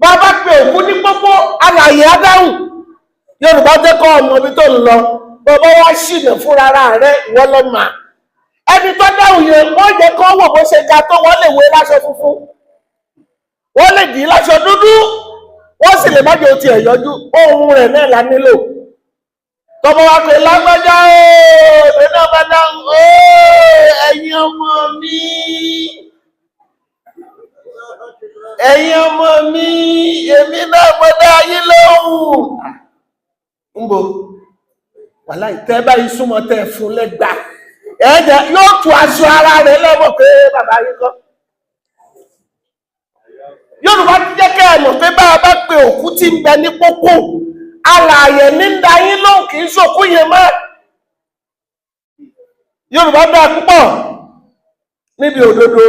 bàbá pé òkú ní pópó alààyè adáhùn. Yorùbá jẹ́ kọ́ ọmọ ibi tó ń lọ bàbá wá ṣìnà fúnra rẹ̀ ìwọ lọ mà. Ẹni tó dáhùn yẹn wọ́n jẹ́ kọ́ wò bó ṣe ga tó wọ́n lè wé láṣọ funfun, wọ́n lè dì í láṣọ dúdú, wọ́n sì lè má jẹ́ ti ẹ̀ yọjú, ohun rẹ̀ náà la nílò. Tọ́mọ wa pé lágbájá èmi náà bá dáhùn ẹ̀yin ọmọ mi, ẹ̀yin ọmọ mi, èmi náà mo dá yín lóhùn. Ńbo wàláhì tẹ́ báyìí súnmọ́ tẹ́ fún lẹ́gbà ẹ̀ẹ́dẹ̀ yóò tú aṣọ ara rẹ̀ lẹ́mọ̀ pé bàbá yín kọ́. Yorùbá ti jẹ́ kẹ́ ẹ̀ mọ̀ pé bá a bá pe òkú tí ń bẹ ní pópó alààyè ní ń da yín lóhùn kì í ṣòkú yẹn mọ́. Yorùbá dáa púpọ̀ níbi òdodo.